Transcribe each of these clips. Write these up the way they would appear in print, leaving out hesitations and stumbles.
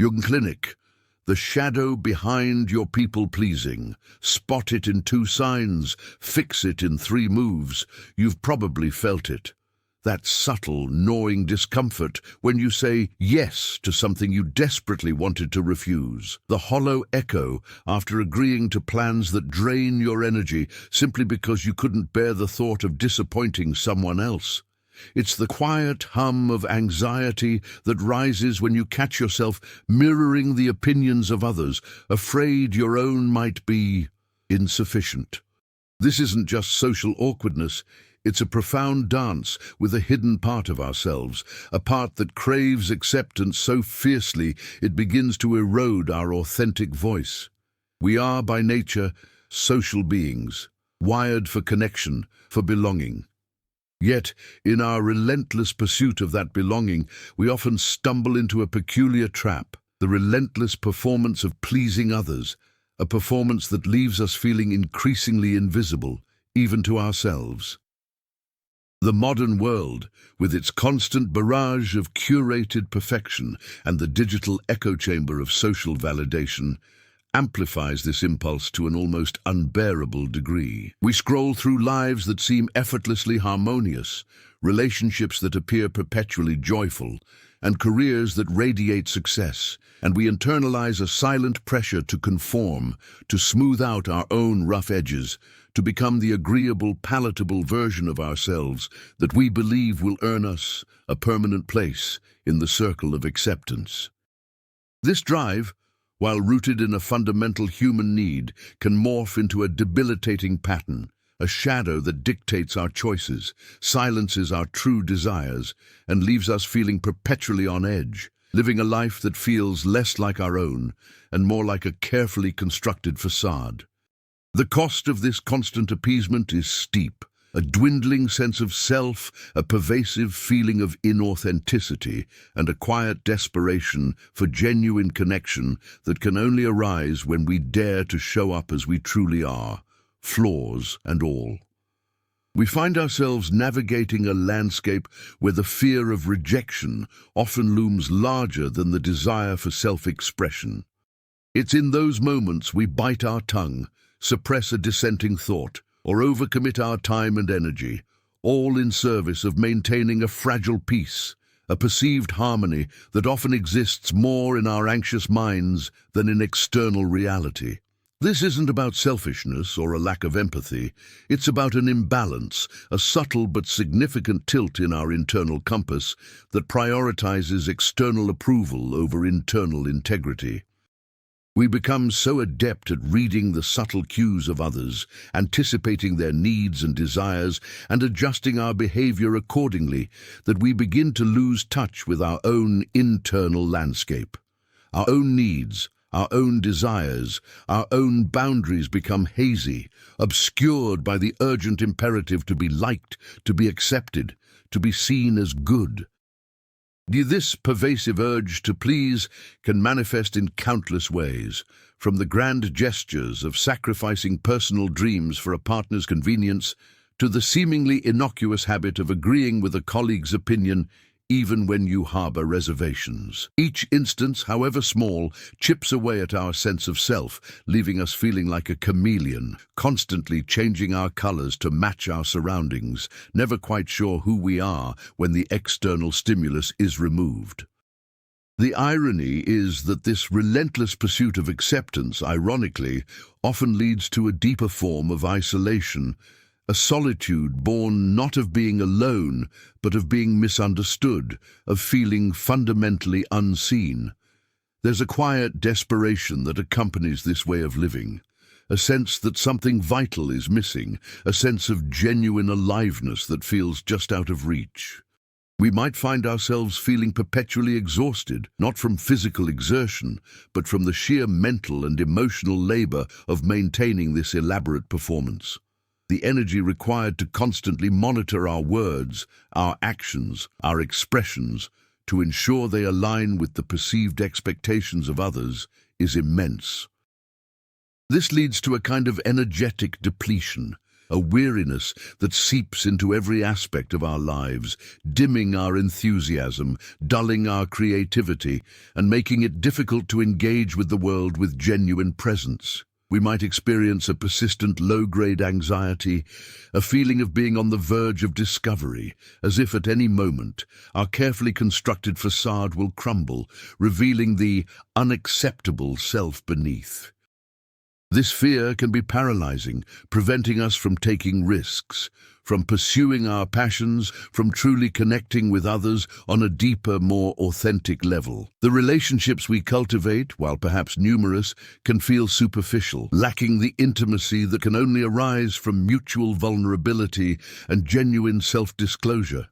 Jung, the shadow behind your people-pleasing. Spot it in 2 signs, fix it in 3 moves. You've probably felt it. That subtle, gnawing discomfort when you say yes to something you desperately wanted to refuse. The hollow echo after agreeing to plans that drain your energy simply because you couldn't bear the thought of disappointing someone else. It's the quiet hum of anxiety that rises when you catch yourself mirroring the opinions of others, afraid your own might be insufficient. This isn't just social awkwardness. It's a profound dance with a hidden part of ourselves, a part that craves acceptance so fiercely it begins to erode our authentic voice. We are, by nature, social beings, wired for connection, for belonging. Yet, in our relentless pursuit of that belonging, we often stumble into a peculiar trap, the relentless performance of pleasing others, a performance that leaves us feeling increasingly invisible, even to ourselves. The modern world, with its constant barrage of curated perfection and the digital echo chamber of social validation, amplifies this impulse to an almost unbearable degree. We scroll through lives that seem effortlessly harmonious, relationships that appear perpetually joyful, and careers that radiate success, and we internalize a silent pressure to conform, to smooth out our own rough edges, to become the agreeable, palatable version of ourselves that we believe will earn us a permanent place in the circle of acceptance. This drive, while rooted in a fundamental human need, can morph into a debilitating pattern, a shadow that dictates our choices, silences our true desires, and leaves us feeling perpetually on edge, living a life that feels less like our own and more like a carefully constructed facade. The cost of this constant appeasement is steep. A dwindling sense of self, a pervasive feeling of inauthenticity, and a quiet desperation for genuine connection that can only arise when we dare to show up as we truly are, flaws and all. We find ourselves navigating a landscape where the fear of rejection often looms larger than the desire for self-expression. It's in those moments we bite our tongue, suppress a dissenting thought, or overcommit our time and energy, all in service of maintaining a fragile peace, a perceived harmony that often exists more in our anxious minds than in external reality. This isn't about selfishness or a lack of empathy. It's about an imbalance, a subtle but significant tilt in our internal compass that prioritizes external approval over internal integrity. We become so adept at reading the subtle cues of others, anticipating their needs and desires, and adjusting our behavior accordingly, that we begin to lose touch with our own internal landscape. Our own needs, our own desires, our own boundaries become hazy, obscured by the urgent imperative to be liked, to be accepted, to be seen as good. This pervasive urge to please can manifest in countless ways, from the grand gestures of sacrificing personal dreams for a partner's convenience to the seemingly innocuous habit of agreeing with a colleague's opinion even when you harbor reservations. Each instance, however small, chips away at our sense of self, leaving us feeling like a chameleon, constantly changing our colors to match our surroundings, never quite sure who we are when the external stimulus is removed. The irony is that this relentless pursuit of acceptance, ironically, often leads to a deeper form of isolation, a solitude born not of being alone, but of being misunderstood, of feeling fundamentally unseen. There's a quiet desperation that accompanies this way of living, a sense that something vital is missing, a sense of genuine aliveness that feels just out of reach. We might find ourselves feeling perpetually exhausted, not from physical exertion, but from the sheer mental and emotional labor of maintaining this elaborate performance. The energy required to constantly monitor our words, our actions, our expressions, to ensure they align with the perceived expectations of others, is immense. This leads to a kind of energetic depletion, a weariness that seeps into every aspect of our lives, dimming our enthusiasm, dulling our creativity, and making it difficult to engage with the world with genuine presence. We might experience a persistent low-grade anxiety, a feeling of being on the verge of discovery, as if at any moment our carefully constructed facade will crumble, revealing the unacceptable self beneath. This fear can be paralyzing, preventing us from taking risks, from pursuing our passions, from truly connecting with others on a deeper, more authentic level. The relationships we cultivate, while perhaps numerous, can feel superficial, lacking the intimacy that can only arise from mutual vulnerability and genuine self-disclosure.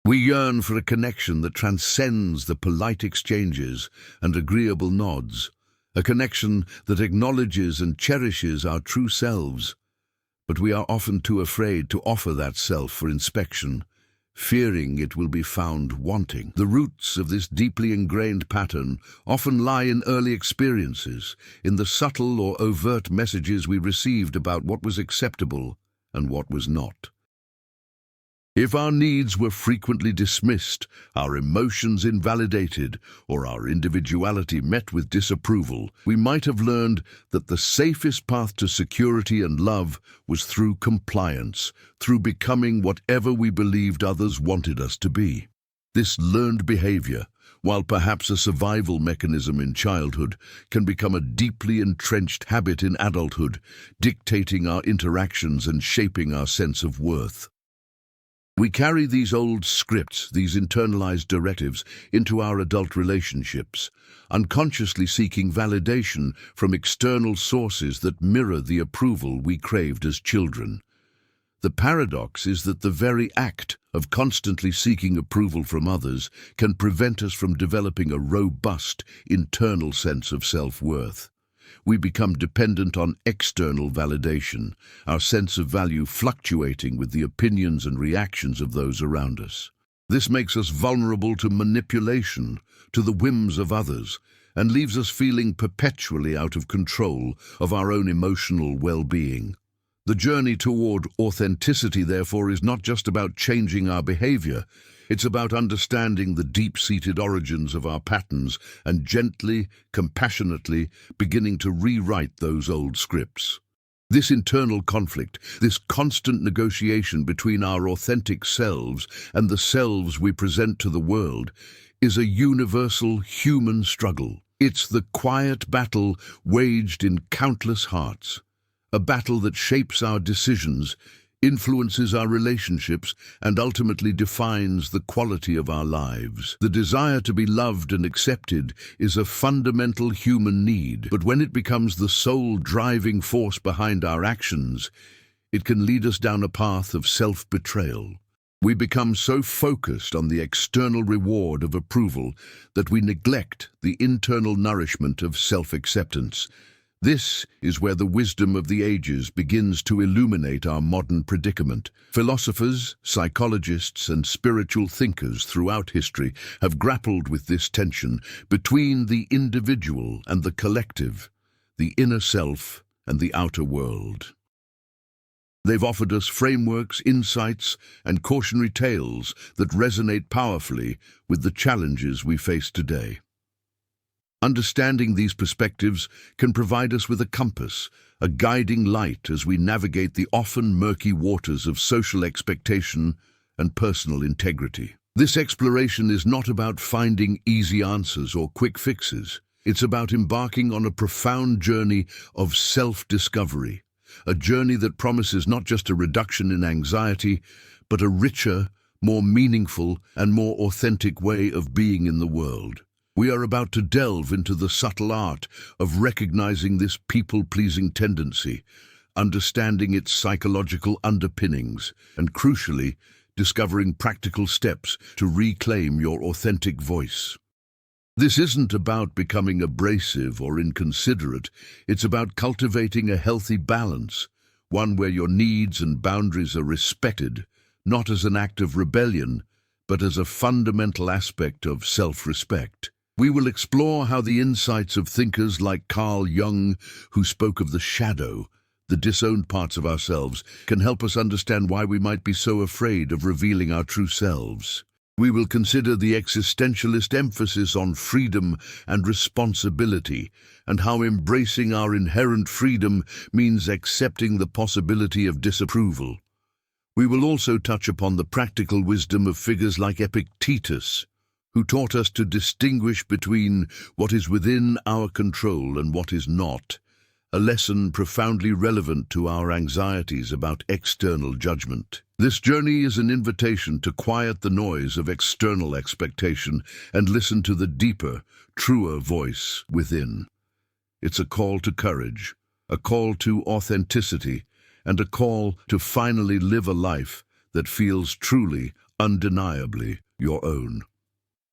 We yearn for a connection that transcends the polite exchanges and agreeable nods, a connection that acknowledges and cherishes our true selves. But we are often too afraid to offer that self for inspection, fearing it will be found wanting. The roots of this deeply ingrained pattern often lie in early experiences, in the subtle or overt messages we received about what was acceptable and what was not. If our needs were frequently dismissed, our emotions invalidated, or our individuality met with disapproval, we might have learned that the safest path to security and love was through compliance, through becoming whatever we believed others wanted us to be. This learned behavior, while perhaps a survival mechanism in childhood, can become a deeply entrenched habit in adulthood, dictating our interactions and shaping our sense of worth. We carry these old scripts, these internalized directives, into our adult relationships, unconsciously seeking validation from external sources that mirror the approval we craved as children. The paradox is that the very act of constantly seeking approval from others can prevent us from developing a robust, internal sense of self-worth. We become dependent on external validation, our sense of value fluctuating with the opinions and reactions of those around us. This makes us vulnerable to manipulation, to the whims of others, and leaves us feeling perpetually out of control of our own emotional well-being. The journey toward authenticity, therefore, is not just about changing our behavior. It's about understanding the deep-seated origins of our patterns and gently, compassionately beginning to rewrite those old scripts. This internal conflict, this constant negotiation between our authentic selves and the selves we present to the world, is a universal human struggle. It's the quiet battle waged in countless hearts, a battle that shapes our decisions, influences our relationships, and ultimately defines the quality of our lives. The desire to be loved and accepted is a fundamental human need, but when it becomes the sole driving force behind our actions, it can lead us down a path of self-betrayal. We become so focused on the external reward of approval that we neglect the internal nourishment of self-acceptance. This is where the wisdom of the ages begins to illuminate our modern predicament. Philosophers, psychologists, and spiritual thinkers throughout history have grappled with this tension between the individual and the collective, the inner self and the outer world. They've offered us frameworks, insights, and cautionary tales that resonate powerfully with the challenges we face today. Understanding these perspectives can provide us with a compass, a guiding light as we navigate the often murky waters of social expectation and personal integrity. This exploration is not about finding easy answers or quick fixes. It's about embarking on a profound journey of self-discovery, a journey that promises not just a reduction in anxiety, but a richer, more meaningful, and more authentic way of being in the world. We are about to delve into the subtle art of recognizing this people-pleasing tendency, understanding its psychological underpinnings, and crucially, discovering practical steps to reclaim your authentic voice. This isn't about becoming abrasive or inconsiderate. It's about cultivating a healthy balance, one where your needs and boundaries are respected, not as an act of rebellion, but as a fundamental aspect of self-respect. We will explore how the insights of thinkers like Jung, who spoke of the shadow, The disowned parts of ourselves can help us understand why we might be so afraid of revealing our true selves. We will consider the existentialist emphasis on freedom and responsibility, and how embracing our inherent freedom means accepting the possibility of disapproval. We will also touch upon the practical wisdom of figures like Epictetus, who taught us to distinguish between what is within our control and what is not, a lesson profoundly relevant to our anxieties about external judgment. This journey is an invitation to quiet the noise of external expectation and listen to the deeper, truer voice within. It's a call to courage, a call to authenticity, and a call to finally live a life that feels truly, undeniably your own.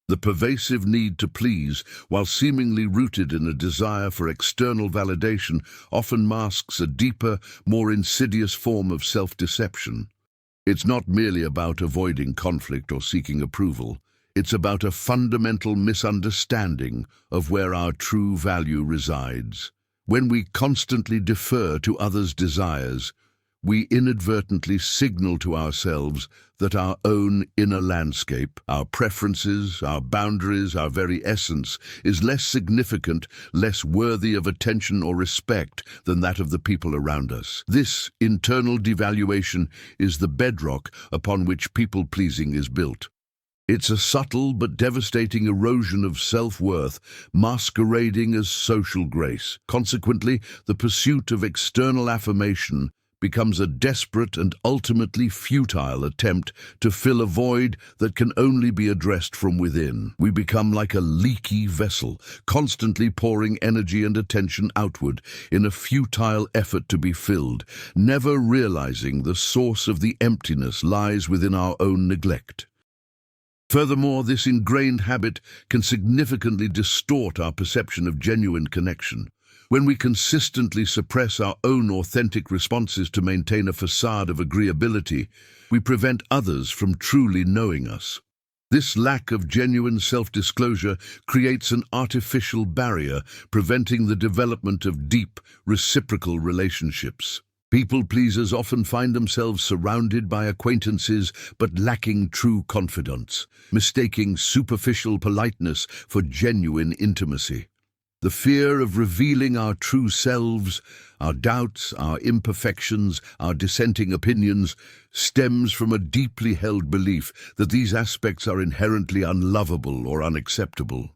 The pervasive need to please, while seemingly rooted in a desire for external validation, often masks a deeper, more insidious form of self-deception. It's not merely about avoiding conflict or seeking approval. It's about a fundamental misunderstanding of where our true value resides. When we constantly defer to others' desires, we inadvertently signal to ourselves that our own inner landscape, our preferences, our boundaries, our very essence, is less significant, less worthy of attention or respect than that of the people around us. This internal devaluation is the bedrock upon which people-pleasing is built. It's a subtle but devastating erosion of self-worth, masquerading as social grace. Consequently, the pursuit of external affirmation becomes a desperate and ultimately futile attempt to fill a void that can only be addressed from within. We become like a leaky vessel, constantly pouring energy and attention outward in a futile effort to be filled, never realizing the source of the emptiness lies within our own neglect. Furthermore, this ingrained habit can significantly distort our perception of genuine connection. When we consistently suppress our own authentic responses to maintain a facade of agreeability, we prevent others from truly knowing us. This lack of genuine self-disclosure creates an artificial barrier, preventing the development of deep, reciprocal relationships. People-pleasers often find themselves surrounded by acquaintances but lacking true confidence, mistaking superficial politeness for genuine intimacy. The fear of revealing our true selves, our doubts, our imperfections, our dissenting opinions, stems from a deeply held belief that these aspects are inherently unlovable or unacceptable.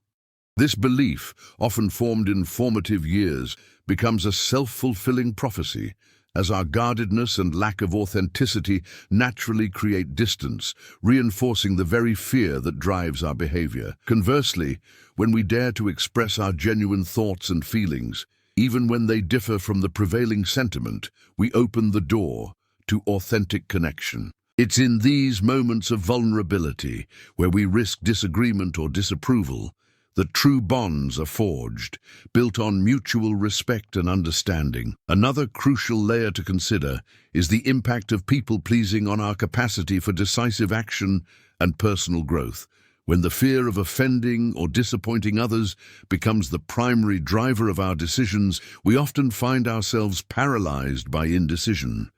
This belief, often formed in formative years, becomes a self-fulfilling prophecy, as our guardedness and lack of authenticity naturally create distance, reinforcing the very fear that drives our behavior. Conversely, when we dare to express our genuine thoughts and feelings, even when they differ from the prevailing sentiment, we open the door to authentic connection. It's in these moments of vulnerability, where we risk disagreement or disapproval, that true bonds are forged, built on mutual respect and understanding. Another crucial layer to consider is the impact of people-pleasing on our capacity for decisive action and personal growth. When the fear of offending or disappointing others becomes the primary driver of our decisions, we often find ourselves paralyzed by indecision.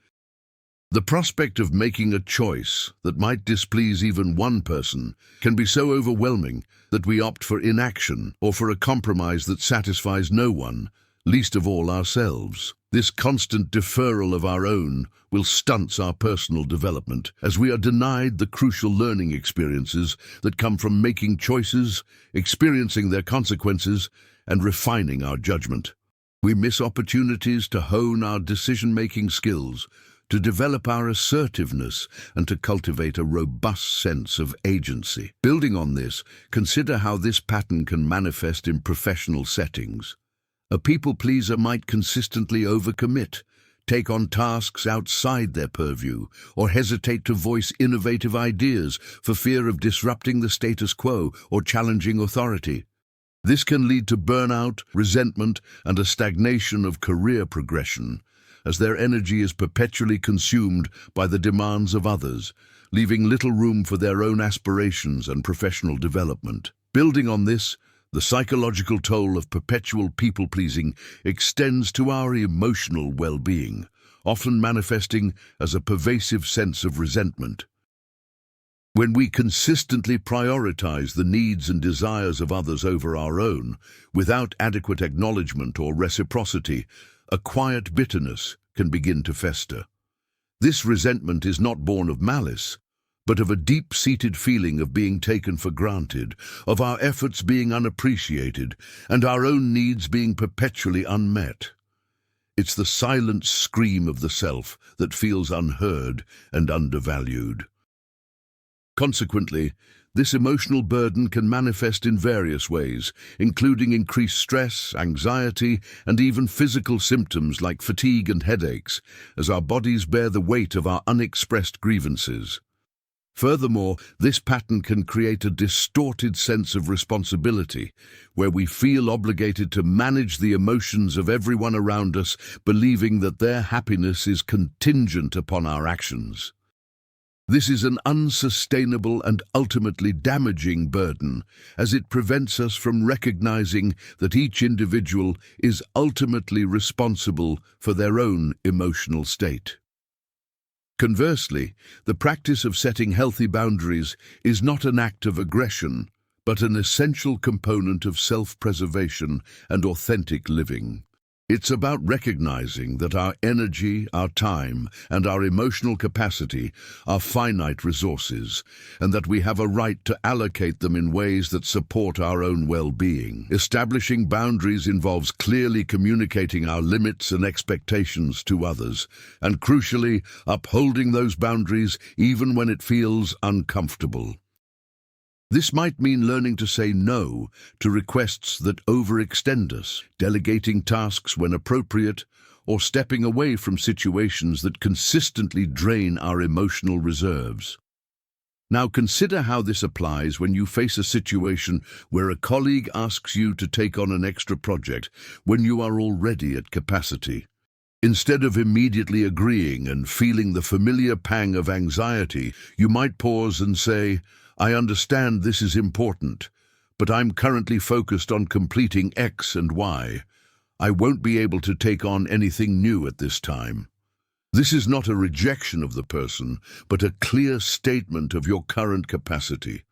The prospect of making a choice that might displease even one person can be so overwhelming that we opt for inaction or for a compromise that satisfies no one, least of all ourselves. This constant deferral of our own will stunt our personal development, as we are denied the crucial learning experiences that come from making choices, experiencing their consequences, and refining our judgment. We miss opportunities to hone our decision-making skills, to develop our assertiveness, and to cultivate a robust sense of agency. Building on this, consider how this pattern can manifest in professional settings. A people-pleaser might consistently overcommit, take on tasks outside their purview, or hesitate to voice innovative ideas for fear of disrupting the status quo or challenging authority. This can lead to burnout, resentment, and a stagnation of career progression, as their energy is perpetually consumed by the demands of others, leaving little room for their own aspirations and professional development. Building on this, The psychological toll of perpetual people-pleasing extends to our emotional well-being, often manifesting as a pervasive sense of resentment. When we consistently prioritize the needs and desires of others over our own, without adequate acknowledgement or reciprocity, a quiet bitterness can begin to fester. This resentment is not born of malice, but of a deep-seated feeling of being taken for granted, of our efforts being unappreciated, and our own needs being perpetually unmet. It's the silent scream of the self that feels unheard and undervalued. Consequently, this emotional burden can manifest in various ways, including increased stress, anxiety, and even physical symptoms like fatigue and headaches, as our bodies bear the weight of our unexpressed grievances. Furthermore, this pattern can create a distorted sense of responsibility, where we feel obligated to manage the emotions of everyone around us, believing that their happiness is contingent upon our actions. This is an unsustainable and ultimately damaging burden, as it prevents us from recognizing that each individual is ultimately responsible for their own emotional state. Conversely, the practice of setting healthy boundaries is not an act of aggression, but an essential component of self-preservation and authentic living. It's about recognizing that our energy, our time, and our emotional capacity are finite resources, and that we have a right to allocate them in ways that support our own well-being. Establishing boundaries involves clearly communicating our limits and expectations to others, and crucially, upholding those boundaries even when it feels uncomfortable. This might mean learning to say no to requests that overextend us, delegating tasks when appropriate, or stepping away from situations that consistently drain our emotional reserves. Now consider how this applies when you face a situation where a colleague asks you to take on an extra project when you are already at capacity. Instead of immediately agreeing and feeling the familiar pang of anxiety, you might pause and say, "I understand this is important, but I'm currently focused on completing X and Y. I won't be able to take on anything new at this time." This is not a rejection of the person, but a clear statement of your current capacity.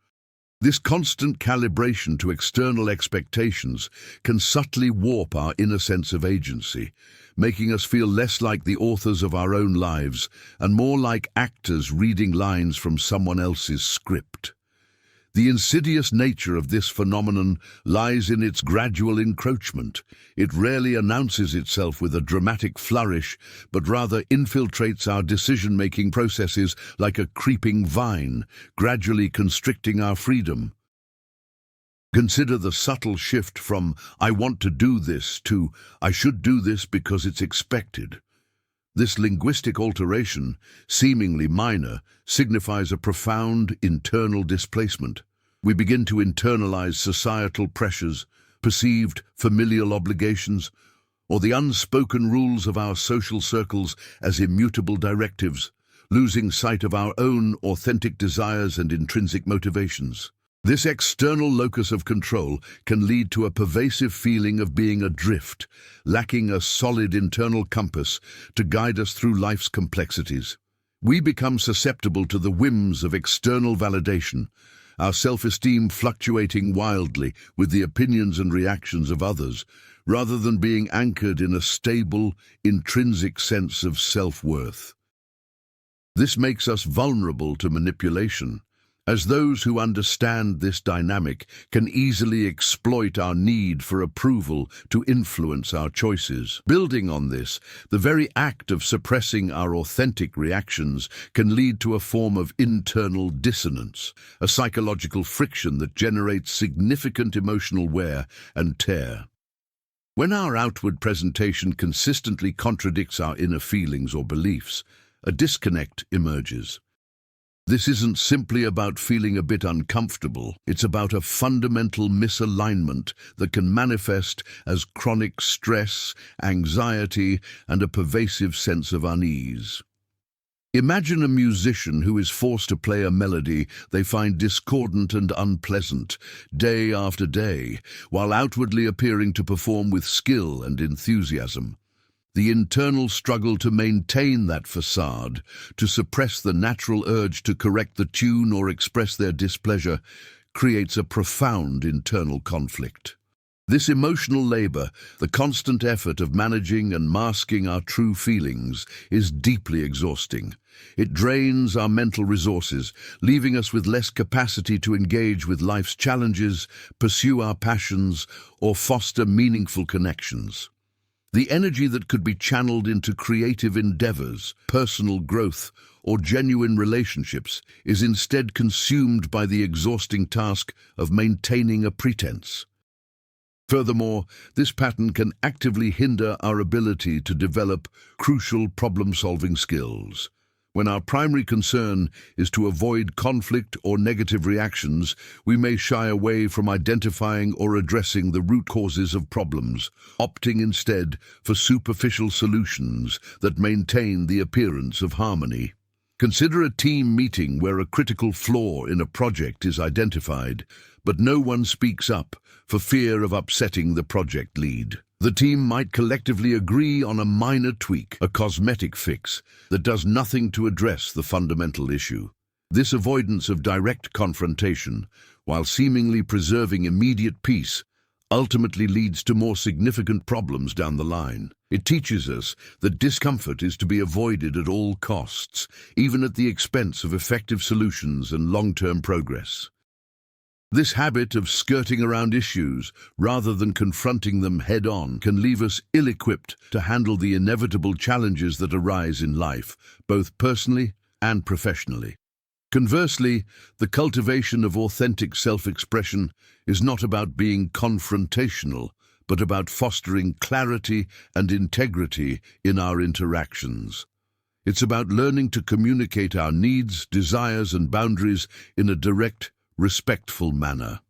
This constant calibration to external expectations can subtly warp our inner sense of agency, making us feel less like the authors of our own lives and more like actors reading lines from someone else's script. The insidious nature of this phenomenon lies in its gradual encroachment. It rarely announces itself with a dramatic flourish, but rather infiltrates our decision-making processes like a creeping vine, gradually constricting our freedom. Consider the subtle shift from "I want to do this" to "I should do this because it's expected." This linguistic alteration, seemingly minor, signifies a profound internal displacement. We begin to internalize societal pressures, perceived familial obligations, or the unspoken rules of our social circles as immutable directives, losing sight of our own authentic desires and intrinsic motivations. This external locus of control can lead to a pervasive feeling of being adrift, lacking a solid internal compass to guide us through life's complexities. We become susceptible to the whims of external validation, our self-esteem fluctuating wildly with the opinions and reactions of others, rather than being anchored in a stable, intrinsic sense of self-worth. This makes us vulnerable to manipulation, as those who understand this dynamic can easily exploit our need for approval to influence our choices. Building on this, the very act of suppressing our authentic reactions can lead to a form of internal dissonance, a psychological friction that generates significant emotional wear and tear. When our outward presentation consistently contradicts our inner feelings or beliefs, a disconnect emerges. This isn't simply about feeling a bit uncomfortable, it's about a fundamental misalignment that can manifest as chronic stress, anxiety, and a pervasive sense of unease. Imagine a musician who is forced to play a melody they find discordant and unpleasant, day after day, while outwardly appearing to perform with skill and enthusiasm. The internal struggle to maintain that facade, to suppress the natural urge to correct the tune or express their displeasure, creates a profound internal conflict. This emotional labor, the constant effort of managing and masking our true feelings, is deeply exhausting. It drains our mental resources, leaving us with less capacity to engage with life's challenges, pursue our passions, or foster meaningful connections. The energy that could be channeled into creative endeavors, personal growth, or genuine relationships is instead consumed by the exhausting task of maintaining a pretense. Furthermore, this pattern can actively hinder our ability to develop crucial problem-solving skills. When our primary concern is to avoid conflict or negative reactions, we may shy away from identifying or addressing the root causes of problems, opting instead for superficial solutions that maintain the appearance of harmony. Consider a team meeting where a critical flaw in a project is identified, but no one speaks up for fear of upsetting the project lead. The team might collectively agree on a minor tweak, a cosmetic fix, that does nothing to address the fundamental issue. This avoidance of direct confrontation, while seemingly preserving immediate peace, ultimately leads to more significant problems down the line. It teaches us that discomfort is to be avoided at all costs, even at the expense of effective solutions and long-term progress. This habit of skirting around issues rather than confronting them head-on can leave us ill-equipped to handle the inevitable challenges that arise in life, both personally and professionally. Conversely, the cultivation of authentic self-expression is not about being confrontational, but about fostering clarity and integrity in our interactions. It's about learning to communicate our needs, desires, and boundaries in a direct, respectful manner.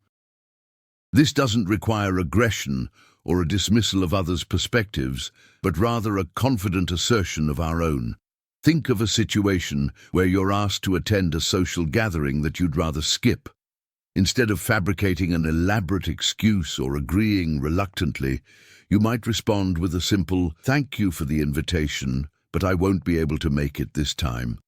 This doesn't require aggression or a dismissal of others' perspectives, but rather a confident assertion of our own. Think of a situation where you're asked to attend a social gathering that you'd rather skip. Instead of fabricating an elaborate excuse or agreeing reluctantly, you might respond with a simple, "Thank you for the invitation, but I won't be able to make it this time.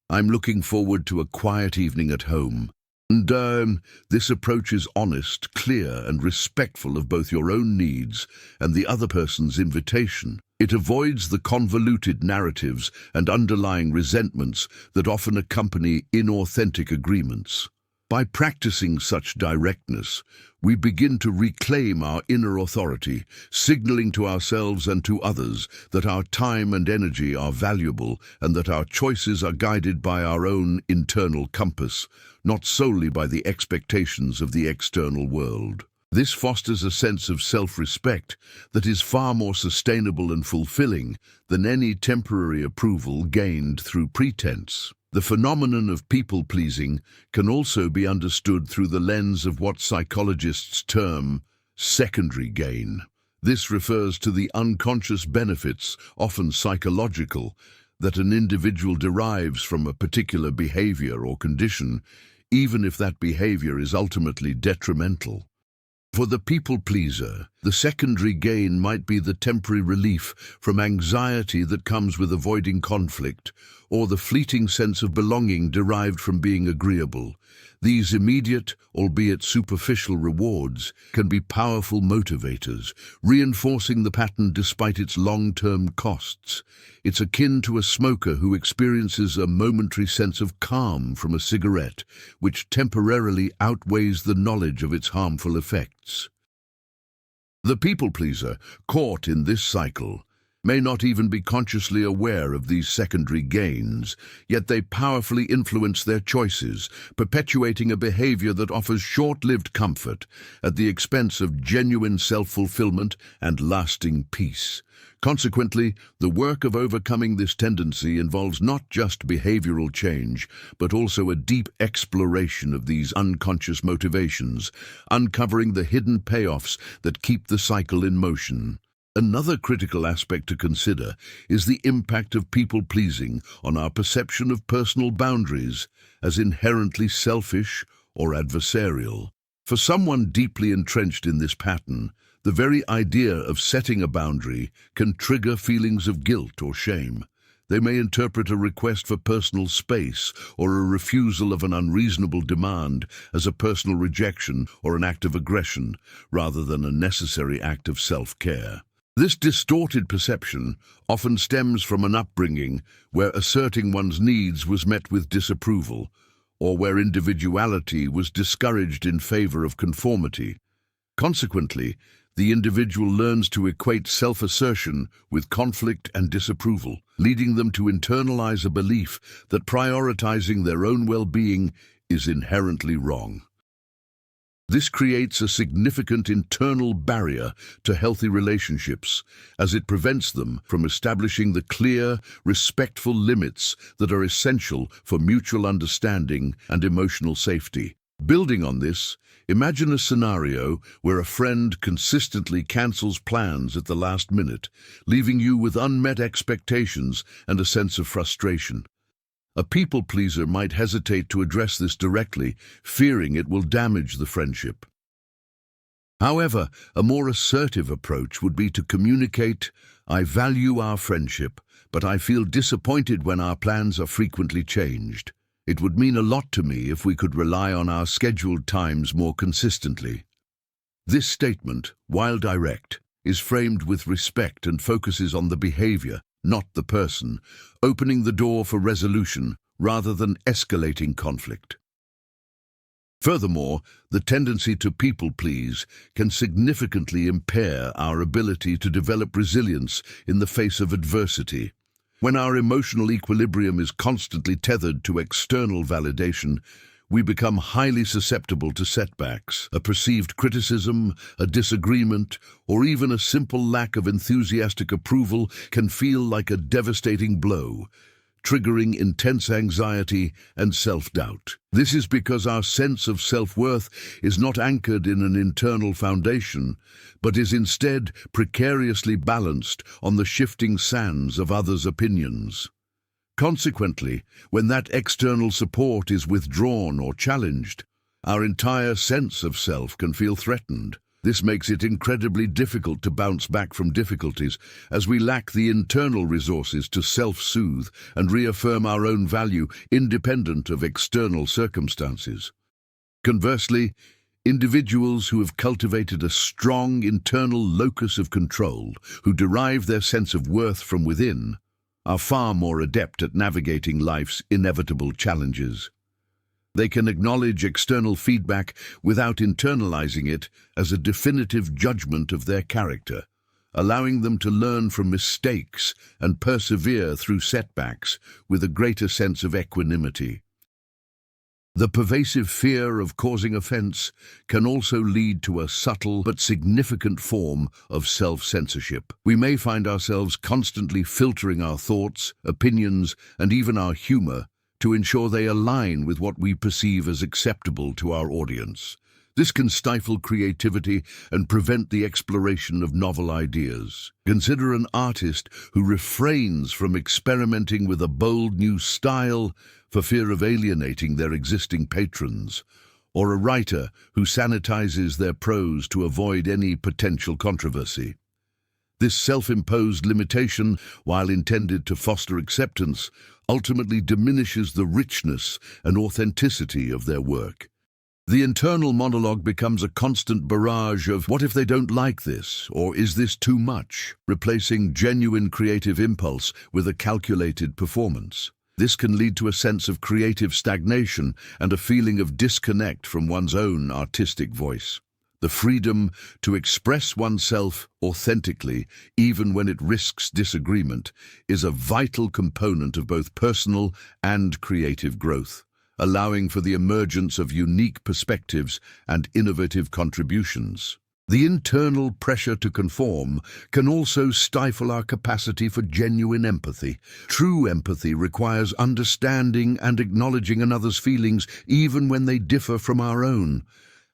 I'm looking forward to a quiet evening at home." And this approach is honest, clear, and respectful of both your own needs and the other person's invitation. It avoids the convoluted narratives and underlying resentments that often accompany inauthentic agreements. By practicing such directness, we begin to reclaim our inner authority, signaling to ourselves and to others that our time and energy are valuable and that our choices are guided by our own internal compass, not solely by the expectations of the external world. This fosters a sense of self-respect that is far more sustainable and fulfilling than any temporary approval gained through pretense. The phenomenon of people-pleasing can also be understood through the lens of what psychologists term secondary gain. This refers to the unconscious benefits, often psychological, that an individual derives from a particular behavior or condition, even if that behavior is ultimately detrimental. For the people-pleaser, the secondary gain might be the temporary relief from anxiety that comes with avoiding conflict, or the fleeting sense of belonging derived from being agreeable. These immediate, albeit superficial rewards can be powerful motivators, reinforcing the pattern despite its long-term costs. It's akin to a smoker who experiences a momentary sense of calm from a cigarette, which temporarily outweighs the knowledge of its harmful effects. The people-pleaser, caught in this cycle, may not even be consciously aware of these secondary gains, yet they powerfully influence their choices, perpetuating a behavior that offers short-lived comfort at the expense of genuine self-fulfillment and lasting peace. Consequently, the work of overcoming this tendency involves not just behavioral change, but also a deep exploration of these unconscious motivations, uncovering the hidden payoffs that keep the cycle in motion. Another critical aspect to consider is the impact of people-pleasing on our perception of personal boundaries as inherently selfish or adversarial. For someone deeply entrenched in this pattern, the very idea of setting a boundary can trigger feelings of guilt or shame. They may interpret a request for personal space or a refusal of an unreasonable demand as a personal rejection or an act of aggression, rather than a necessary act of self-care. This distorted perception often stems from an upbringing where asserting one's needs was met with disapproval, or where individuality was discouraged in favor of conformity. Consequently, the individual learns to equate self-assertion with conflict and disapproval, leading them to internalize a belief that prioritizing their own well-being is inherently wrong. This creates a significant internal barrier to healthy relationships, as it prevents them from establishing the clear, respectful limits that are essential for mutual understanding and emotional safety. Building on this, imagine a scenario where a friend consistently cancels plans at the last minute, leaving you with unmet expectations and a sense of frustration. A people-pleaser might hesitate to address this directly, fearing it will damage the friendship. However, a more assertive approach would be to communicate, "I value our friendship, but I feel disappointed when our plans are frequently changed. It would mean a lot to me if we could rely on our scheduled times more consistently." This statement, while direct, is framed with respect and focuses on the behavior, not the person, opening the door for resolution rather than escalating conflict. Furthermore, the tendency to people-please can significantly impair our ability to develop resilience in the face of adversity. When our emotional equilibrium is constantly tethered to external validation, we become highly susceptible to setbacks. A perceived criticism, a disagreement, or even a simple lack of enthusiastic approval can feel like a devastating blow, triggering intense anxiety and self-doubt. This is because our sense of self-worth is not anchored in an internal foundation, but is instead precariously balanced on the shifting sands of others' opinions. Consequently, when that external support is withdrawn or challenged, our entire sense of self can feel threatened. This makes it incredibly difficult to bounce back from difficulties, as we lack the internal resources to self-soothe and reaffirm our own value independent of external circumstances. Conversely, individuals who have cultivated a strong internal locus of control, who derive their sense of worth from within, are far more adept at navigating life's inevitable challenges. They can acknowledge external feedback without internalizing it as a definitive judgment of their character, allowing them to learn from mistakes and persevere through setbacks with a greater sense of equanimity. The pervasive fear of causing offense can also lead to a subtle but significant form of self-censorship. We may find ourselves constantly filtering our thoughts, opinions, and even our humor to ensure they align with what we perceive as acceptable to our audience. This can stifle creativity and prevent the exploration of novel ideas. Consider an artist who refrains from experimenting with a bold new style for fear of alienating their existing patrons, or a writer who sanitizes their prose to avoid any potential controversy. This self-imposed limitation, while intended to foster acceptance, ultimately diminishes the richness and authenticity of their work. The internal monologue becomes a constant barrage of "what if they don't like this?" or "is this too much?", replacing genuine creative impulse with a calculated performance. This can lead to a sense of creative stagnation and a feeling of disconnect from one's own artistic voice. The freedom to express oneself authentically, even when it risks disagreement, is a vital component of both personal and creative growth, allowing for the emergence of unique perspectives and innovative contributions. The internal pressure to conform can also stifle our capacity for genuine empathy. True empathy requires understanding and acknowledging another's feelings even when they differ from our own.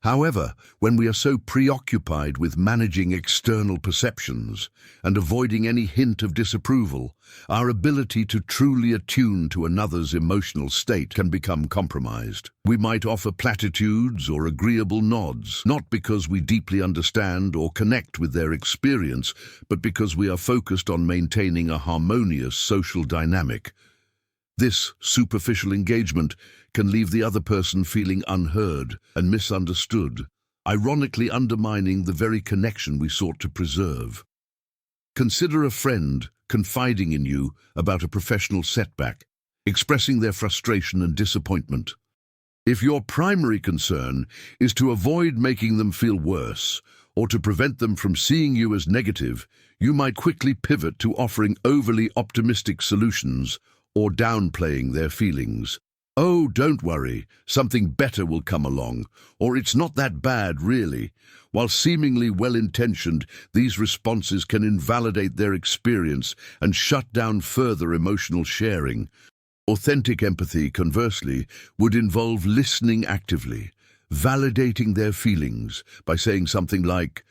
However, when we are so preoccupied with managing external perceptions and avoiding any hint of disapproval, our ability to truly attune to another's emotional state can become compromised. We might offer platitudes or agreeable nods, not because we deeply understand or connect with their experience, but because we are focused on maintaining a harmonious social dynamic. This superficial engagement can leave the other person feeling unheard and misunderstood, ironically undermining the very connection we sought to preserve. Consider a friend confiding in you about a professional setback, expressing their frustration and disappointment. If your primary concern is to avoid making them feel worse or to prevent them from seeing you as negative, you might quickly pivot to offering overly optimistic solutions or downplaying their feelings. "Oh, don't worry, something better will come along," or "it's not that bad, really." While seemingly well-intentioned, these responses can invalidate their experience and shut down further emotional sharing. Authentic empathy, conversely, would involve listening actively, validating their feelings by saying something like,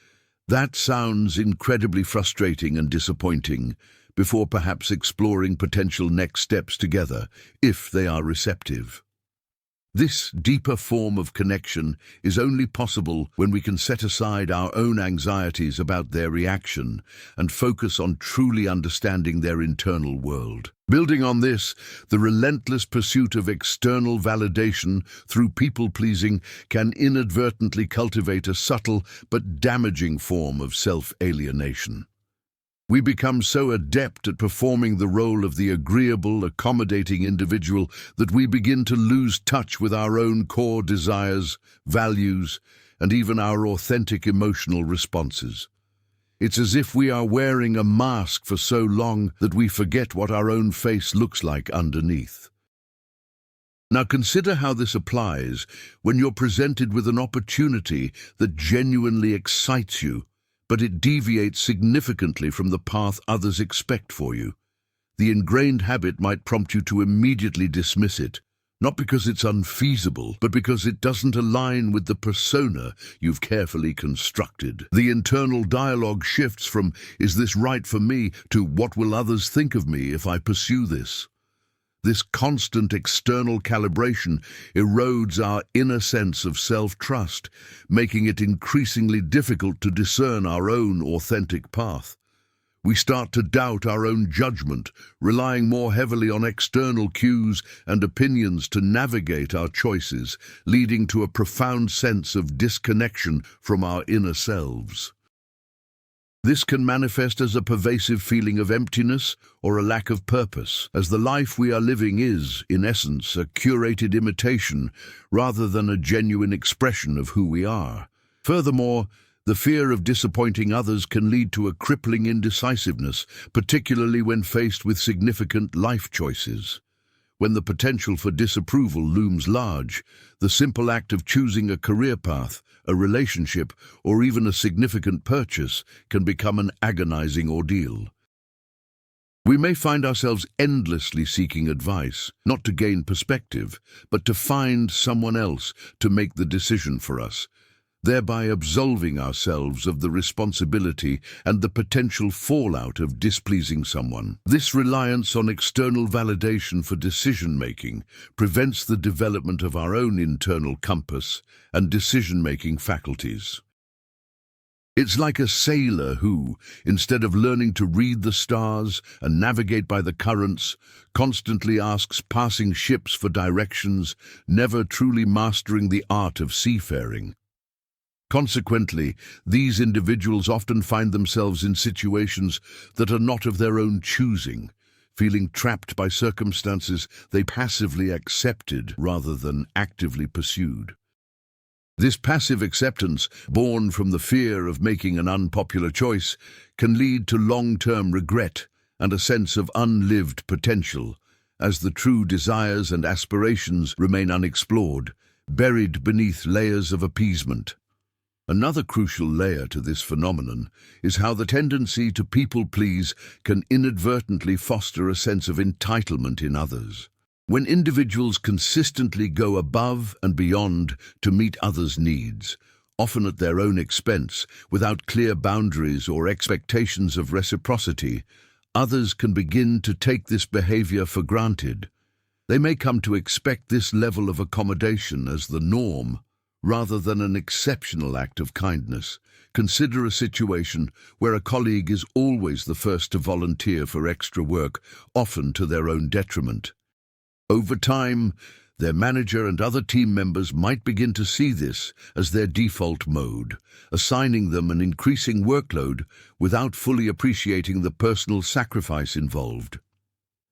"That sounds incredibly frustrating and disappointing," before perhaps exploring potential next steps together, if they are receptive. This deeper form of connection is only possible when we can set aside our own anxieties about their reaction and focus on truly understanding their internal world. Building on this, the relentless pursuit of external validation through people-pleasing can inadvertently cultivate a subtle but damaging form of self-alienation. We become so adept at performing the role of the agreeable, accommodating individual that we begin to lose touch with our own core desires, values, and even our authentic emotional responses. It's as if we are wearing a mask for so long that we forget what our own face looks like underneath. Now consider how this applies when you're presented with an opportunity that genuinely excites you, but it deviates significantly from the path others expect for you. The ingrained habit might prompt you to immediately dismiss it, not because it's unfeasible, but because it doesn't align with the persona you've carefully constructed. The internal dialogue shifts from, "Is this right for me?" to, "What will others think of me if I pursue this?" This constant external calibration erodes our inner sense of self-trust, making it increasingly difficult to discern our own authentic path. We start to doubt our own judgment, relying more heavily on external cues and opinions to navigate our choices, leading to a profound sense of disconnection from our inner selves. This can manifest as a pervasive feeling of emptiness or a lack of purpose, as the life we are living is, in essence, a curated imitation rather than a genuine expression of who we are. Furthermore, the fear of disappointing others can lead to a crippling indecisiveness, particularly when faced with significant life choices. When the potential for disapproval looms large, the simple act of choosing a career path, a relationship, or even a significant purchase can become an agonizing ordeal. We may find ourselves endlessly seeking advice, not to gain perspective, but to find someone else to make the decision for us, thereby absolving ourselves of the responsibility and the potential fallout of displeasing someone. This reliance on external validation for decision-making prevents the development of our own internal compass and decision-making faculties. It's like a sailor who, instead of learning to read the stars and navigate by the currents, constantly asks passing ships for directions, never truly mastering the art of seafaring. Consequently, these individuals often find themselves in situations that are not of their own choosing, feeling trapped by circumstances they passively accepted rather than actively pursued. This passive acceptance, born from the fear of making an unpopular choice, can lead to long-term regret and a sense of unlived potential, as the true desires and aspirations remain unexplored, buried beneath layers of appeasement. Another crucial layer to this phenomenon is how the tendency to people-please can inadvertently foster a sense of entitlement in others. When individuals consistently go above and beyond to meet others' needs, often at their own expense, without clear boundaries or expectations of reciprocity, others can begin to take this behavior for granted. They may come to expect this level of accommodation as the norm, rather than an exceptional act of kindness. Consider a situation where a colleague is always the first to volunteer for extra work, often to their own detriment. Over time, their manager and other team members might begin to see this as their default mode, assigning them an increasing workload without fully appreciating the personal sacrifice involved.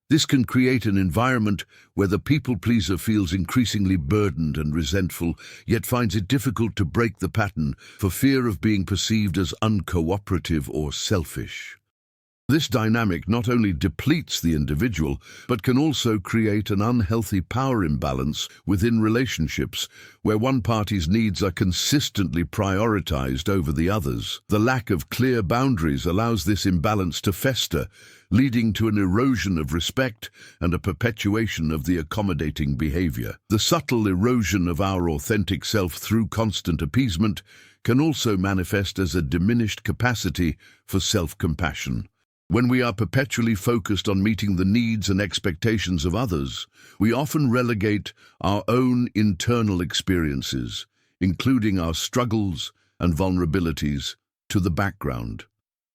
This can create an environment where the people-pleaser feels increasingly burdened and resentful, yet finds it difficult to break the pattern for fear of being perceived as uncooperative or selfish. This dynamic not only depletes the individual, but can also create an unhealthy power imbalance within relationships, where one party's needs are consistently prioritized over the others. The lack of clear boundaries allows this imbalance to fester, leading to an erosion of respect and a perpetuation of the accommodating behavior. The subtle erosion of our authentic self through constant appeasement can also manifest as a diminished capacity for self-compassion. When we are perpetually focused on meeting the needs and expectations of others, we often relegate our own internal experiences, including our struggles and vulnerabilities, to the background.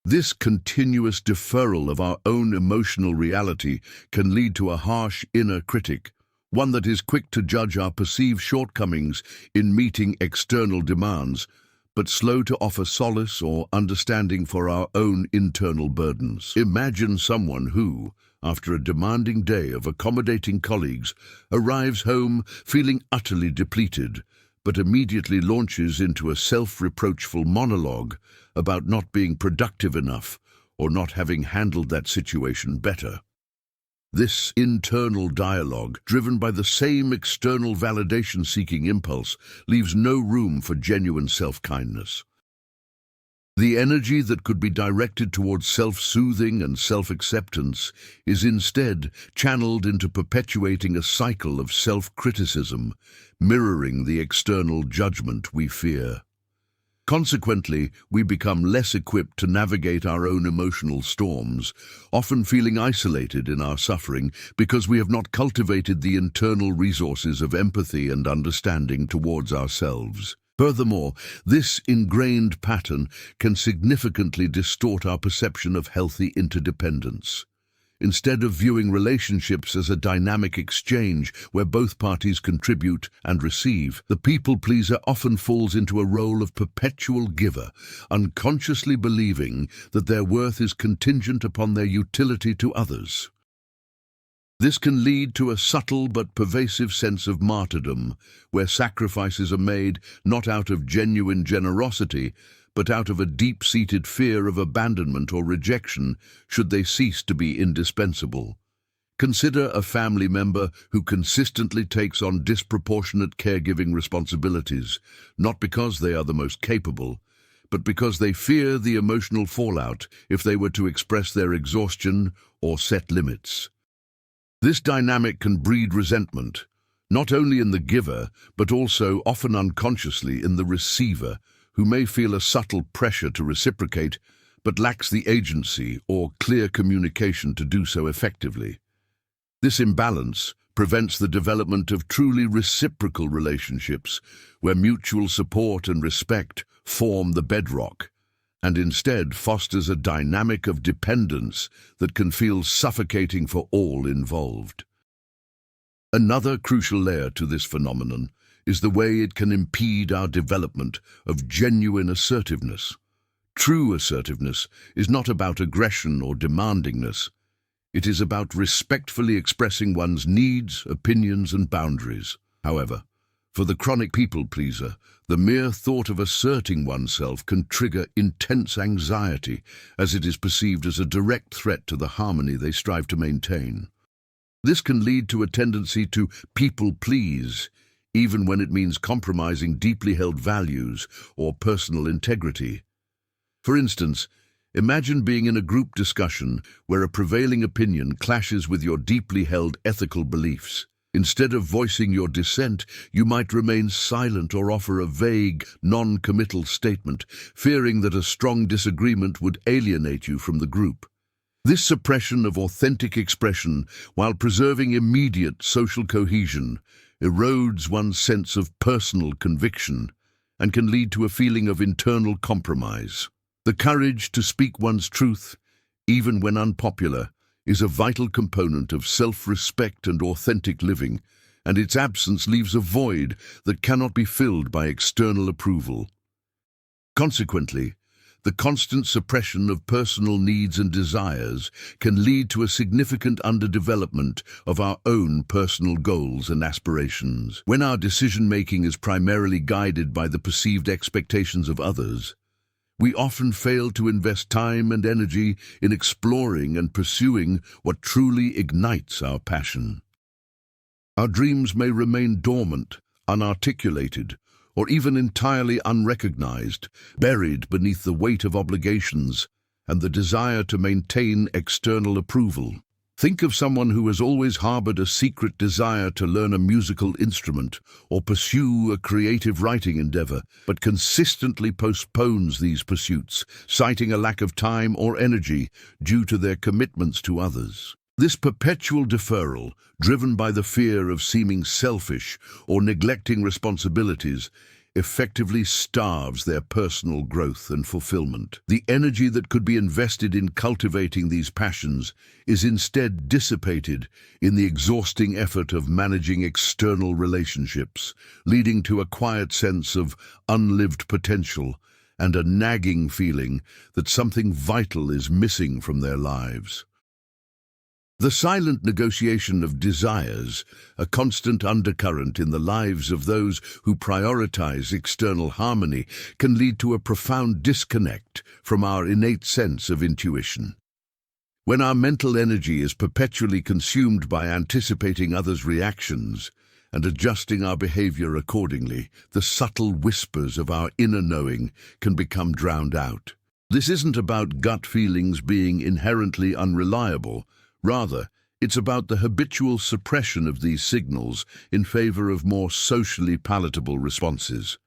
This continuous deferral of our own emotional reality can lead to a harsh inner critic, one that is quick to judge our perceived shortcomings in meeting external demands, but slow to offer solace or understanding for our own internal burdens. Imagine someone who, after a demanding day of accommodating colleagues, arrives home feeling utterly depleted, but immediately launches into a self-reproachful monologue about not being productive enough or not having handled that situation better. This internal dialogue, driven by the same external validation-seeking impulse, leaves no room for genuine self-kindness. The energy that could be directed towards self-soothing and self-acceptance is instead channeled into perpetuating a cycle of self-criticism, mirroring the external judgment we fear. Consequently, we become less equipped to navigate our own emotional storms, often feeling isolated in our suffering because we have not cultivated the internal resources of empathy and understanding towards ourselves. Furthermore, this ingrained pattern can significantly distort our perception of healthy interdependence. Instead of viewing relationships as a dynamic exchange where both parties contribute and receive, the people-pleaser often falls into a role of perpetual giver, unconsciously believing that their worth is contingent upon their utility to others. This can lead to a subtle but pervasive sense of martyrdom, where sacrifices are made not out of genuine generosity, but out of a deep-seated fear of abandonment or rejection should they cease to be indispensable. Consider a family member who consistently takes on disproportionate caregiving responsibilities, not because they are the most capable, but because they fear the emotional fallout if they were to express their exhaustion or set limits. This dynamic can breed resentment, not only in the giver, but also often unconsciously in the receiver, who may feel a subtle pressure to reciprocate, but lacks the agency or clear communication to do so effectively. This imbalance prevents the development of truly reciprocal relationships, where mutual support and respect form the bedrock, and instead fosters a dynamic of dependence that can feel suffocating for all involved. Another crucial layer to this phenomenon is the way it can impede our development of genuine assertiveness. True assertiveness is not about aggression or demandingness. It is about respectfully expressing one's needs, opinions, and boundaries. However, for the chronic people-pleaser, the mere thought of asserting oneself can trigger intense anxiety, as it is perceived as a direct threat to the harmony they strive to maintain. This can lead to a tendency to people-please, even when it means compromising deeply held values or personal integrity. For instance, imagine being in a group discussion where a prevailing opinion clashes with your deeply held ethical beliefs. Instead of voicing your dissent, you might remain silent or offer a vague, non-committal statement, fearing that a strong disagreement would alienate you from the group. This suppression of authentic expression, while preserving immediate social cohesion, erodes one's sense of personal conviction and can lead to a feeling of internal compromise. The courage to speak one's truth, even when unpopular, is a vital component of self-respect and authentic living, and its absence leaves a void that cannot be filled by external approval. Consequently, the constant suppression of personal needs and desires can lead to a significant underdevelopment of our own personal goals and aspirations. When our decision-making is primarily guided by the perceived expectations of others, we often fail to invest time and energy in exploring and pursuing what truly ignites our passion. Our dreams may remain dormant, unarticulated, or even entirely unrecognized, buried beneath the weight of obligations and the desire to maintain external approval. Think of someone who has always harbored a secret desire to learn a musical instrument or pursue a creative writing endeavor, but consistently postpones these pursuits, citing a lack of time or energy due to their commitments to others. This perpetual deferral, driven by the fear of seeming selfish or neglecting responsibilities, effectively starves their personal growth and fulfillment. The energy that could be invested in cultivating these passions is instead dissipated in the exhausting effort of managing external relationships, leading to a quiet sense of unlived potential and a nagging feeling that something vital is missing from their lives. The silent negotiation of desires, a constant undercurrent in the lives of those who prioritize external harmony, can lead to a profound disconnect from our innate sense of intuition. When our mental energy is perpetually consumed by anticipating others' reactions and adjusting our behavior accordingly, the subtle whispers of our inner knowing can become drowned out. This isn't about gut feelings being inherently unreliable. Rather, it's about the habitual suppression of these signals in favor of more socially palatable responses.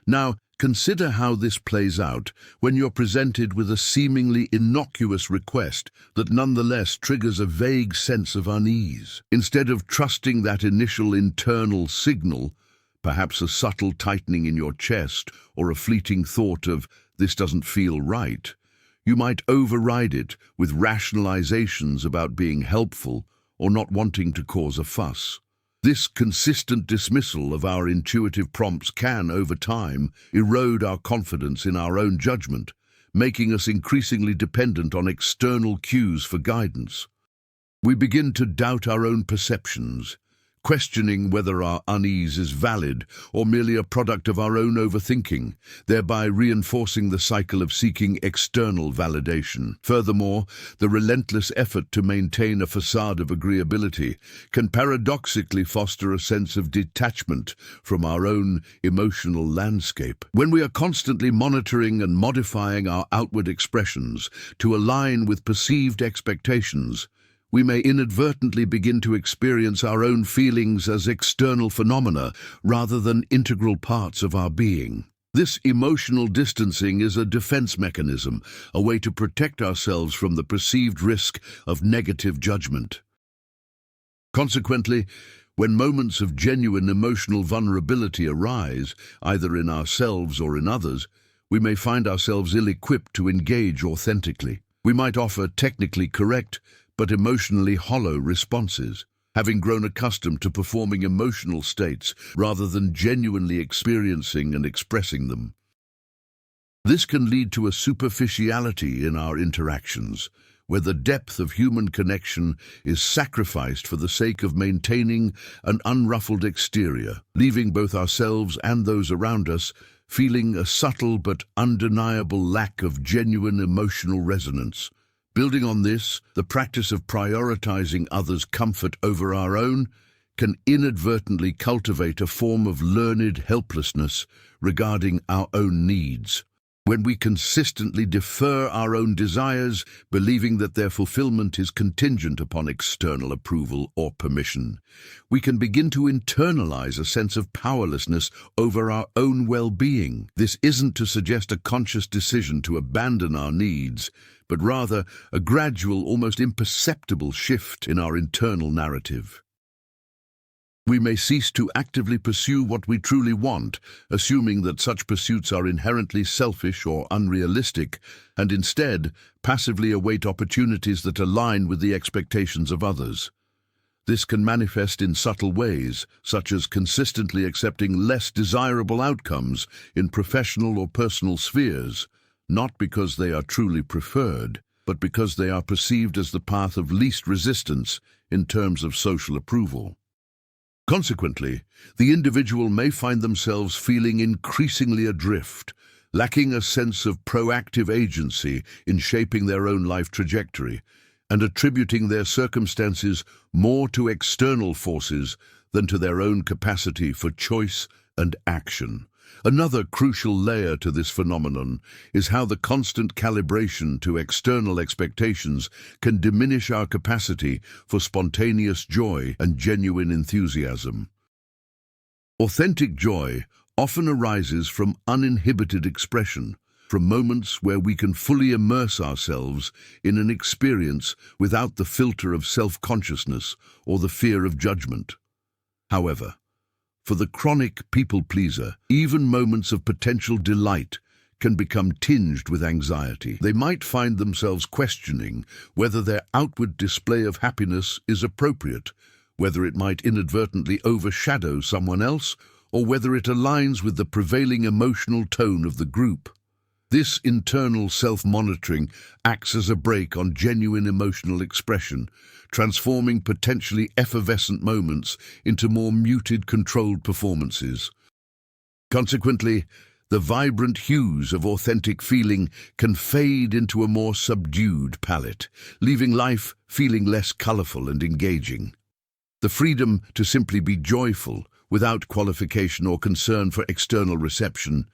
Now, consider how this plays out when you're presented with a seemingly innocuous request that nonetheless triggers a vague sense of unease. Instead of trusting that initial internal signal, perhaps a subtle tightening in your chest or a fleeting thought of, "This doesn't feel right," you might override it with rationalizations about being helpful or not wanting to cause a fuss. This consistent dismissal of our intuitive prompts can, over time, erode our confidence in our own judgment, making us increasingly dependent on external cues for guidance. We begin to doubt our own perceptions, questioning whether our unease is valid or merely a product of our own overthinking, thereby reinforcing the cycle of seeking external validation. Furthermore, the relentless effort to maintain a facade of agreeability can paradoxically foster a sense of detachment from our own emotional landscape. When we are constantly monitoring and modifying our outward expressions to align with perceived expectations, we may inadvertently begin to experience our own feelings as external phenomena rather than integral parts of our being. This emotional distancing is a defense mechanism, a way to protect ourselves from the perceived risk of negative judgment. Consequently, when moments of genuine emotional vulnerability arise, either in ourselves or in others, we may find ourselves ill-equipped to engage authentically. We might offer technically correct but emotionally hollow responses, having grown accustomed to performing emotional states rather than genuinely experiencing and expressing them. This can lead to a superficiality in our interactions, where the depth of human connection is sacrificed for the sake of maintaining an unruffled exterior, leaving both ourselves and those around us feeling a subtle but undeniable lack of genuine emotional resonance. Building on this, the practice of prioritizing others' comfort over our own can inadvertently cultivate a form of learned helplessness regarding our own needs. When we consistently defer our own desires, believing that their fulfillment is contingent upon external approval or permission, we can begin to internalize a sense of powerlessness over our own well-being. This isn't to suggest a conscious decision to abandon our needs, but rather a gradual, almost imperceptible shift in our internal narrative. We may cease to actively pursue what we truly want, assuming that such pursuits are inherently selfish or unrealistic, and instead passively await opportunities that align with the expectations of others. This can manifest in subtle ways, such as consistently accepting less desirable outcomes in professional or personal spheres, not because they are truly preferred, but because they are perceived as the path of least resistance in terms of social approval. Consequently, the individual may find themselves feeling increasingly adrift, lacking a sense of proactive agency in shaping their own life trajectory, and attributing their circumstances more to external forces than to their own capacity for choice and action. Another crucial layer to this phenomenon is how the constant calibration to external expectations can diminish our capacity for spontaneous joy and genuine enthusiasm. Authentic joy often arises from uninhibited expression, from moments where we can fully immerse ourselves in an experience without the filter of self-consciousness or the fear of judgment. However, for the chronic people-pleaser, even moments of potential delight can become tinged with anxiety. They might find themselves questioning whether their outward display of happiness is appropriate, whether it might inadvertently overshadow someone else, or whether it aligns with the prevailing emotional tone of the group. This internal self-monitoring acts as a brake on genuine emotional expression, transforming potentially effervescent moments into more muted, controlled performances. Consequently, the vibrant hues of authentic feeling can fade into a more subdued palette, leaving life feeling less colorful and engaging. The freedom to simply be joyful, without qualification or concern for external reception,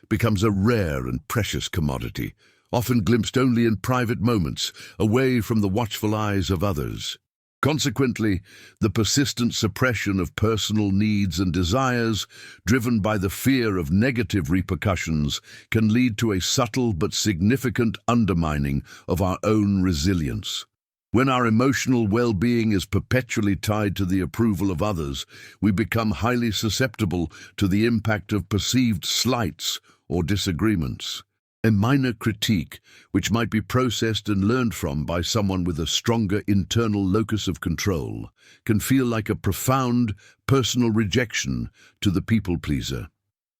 becomes a rare and precious commodity, often glimpsed only in private moments, away from the watchful eyes of others. Consequently, the persistent suppression of personal needs and desires, driven by the fear of negative repercussions, can lead to a subtle but significant undermining of our own resilience. When our emotional well-being is perpetually tied to the approval of others, we become highly susceptible to the impact of perceived slights or disagreements. A minor critique, which might be processed and learned from by someone with a stronger internal locus of control, can feel like a profound personal rejection to the people-pleaser.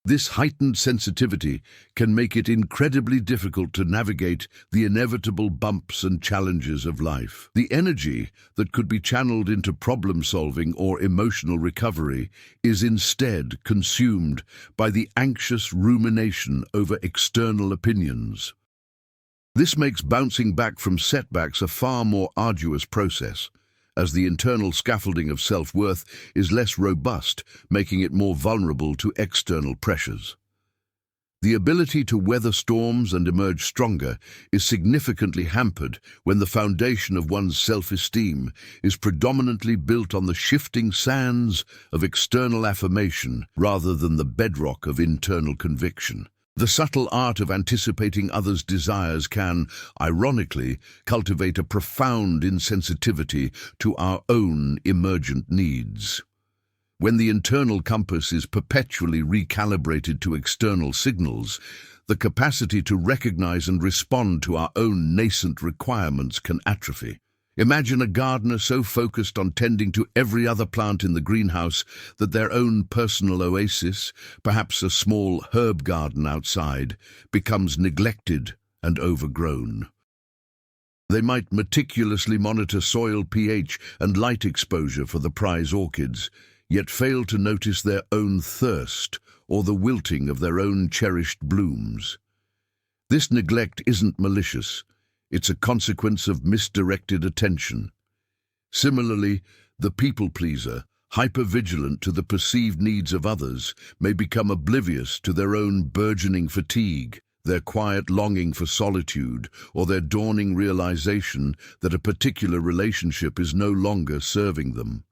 This heightened sensitivity can make it incredibly difficult to navigate the inevitable bumps and challenges of life. The energy that could be channeled into problem-solving or emotional recovery is instead consumed by the anxious rumination over external opinions. This makes bouncing back from setbacks a far more arduous process, as the internal scaffolding of self-worth is less robust, making it more vulnerable to external pressures. The ability to weather storms and emerge stronger is significantly hampered when the foundation of one's self-esteem is predominantly built on the shifting sands of external affirmation rather than the bedrock of internal conviction. The subtle art of anticipating others' desires can, ironically, cultivate a profound insensitivity to our own emergent needs. When the internal compass is perpetually recalibrated to external signals, the capacity to recognize and respond to our own nascent requirements can atrophy. Imagine a gardener so focused on tending to every other plant in the greenhouse that their own personal oasis, perhaps a small herb garden outside, becomes neglected and overgrown. They might meticulously monitor soil pH and light exposure for the prize orchids, yet fail to notice their own thirst or the wilting of their own cherished blooms. This neglect isn't malicious. It's a consequence of misdirected attention. Similarly, the people-pleaser, hyper-vigilant to the perceived needs of others, may become oblivious to their own burgeoning fatigue. their quiet longing for solitude, or their dawning realization that a particular relationship is no longer serving them.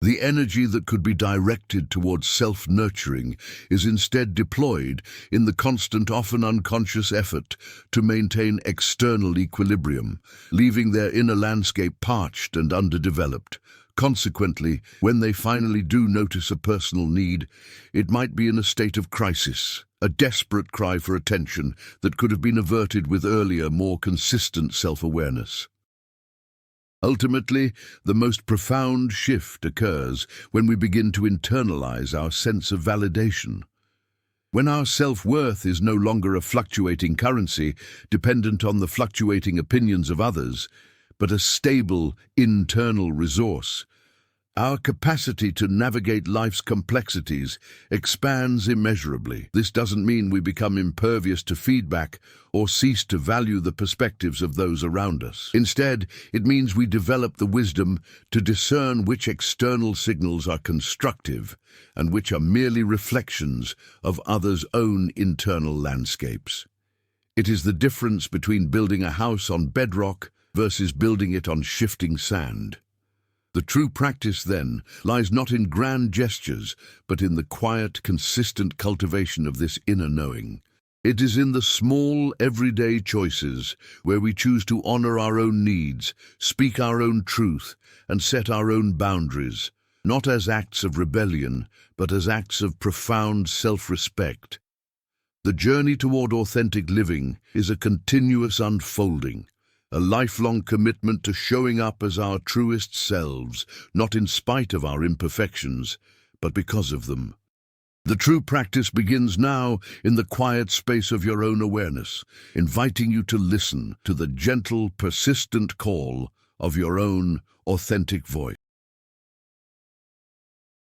The energy that could be directed towards self-nurturing is instead deployed in the constant, often unconscious effort to maintain external equilibrium, leaving their inner landscape parched and underdeveloped. Consequently, when they finally do notice a personal need, it might be in a state of crisis, a desperate cry for attention that could have been averted with earlier, more consistent self-awareness. Ultimately, the most profound shift occurs when we begin to internalize our sense of validation. When our self-worth is no longer a fluctuating currency dependent on the fluctuating opinions of others, but a stable internal resource, our capacity to navigate life's complexities expands immeasurably. This doesn't mean we become impervious to feedback or cease to value the perspectives of those around us. Instead, it means we develop the wisdom to discern which external signals are constructive and which are merely reflections of others' own internal landscapes. It is the difference between building a house on bedrock versus building it on shifting sand. The true practice, then, lies not in grand gestures, but in the quiet, consistent cultivation of this inner knowing. It is in the small, everyday choices where we choose to honor our own needs, speak our own truth, and set our own boundaries, not as acts of rebellion, but as acts of profound self-respect. The journey toward authentic living is a continuous unfolding, a lifelong commitment to showing up as our truest selves, not in spite of our imperfections, but because of them. The true practice begins now in the quiet space of your own awareness, inviting you to listen to the gentle, persistent call of your own authentic voice.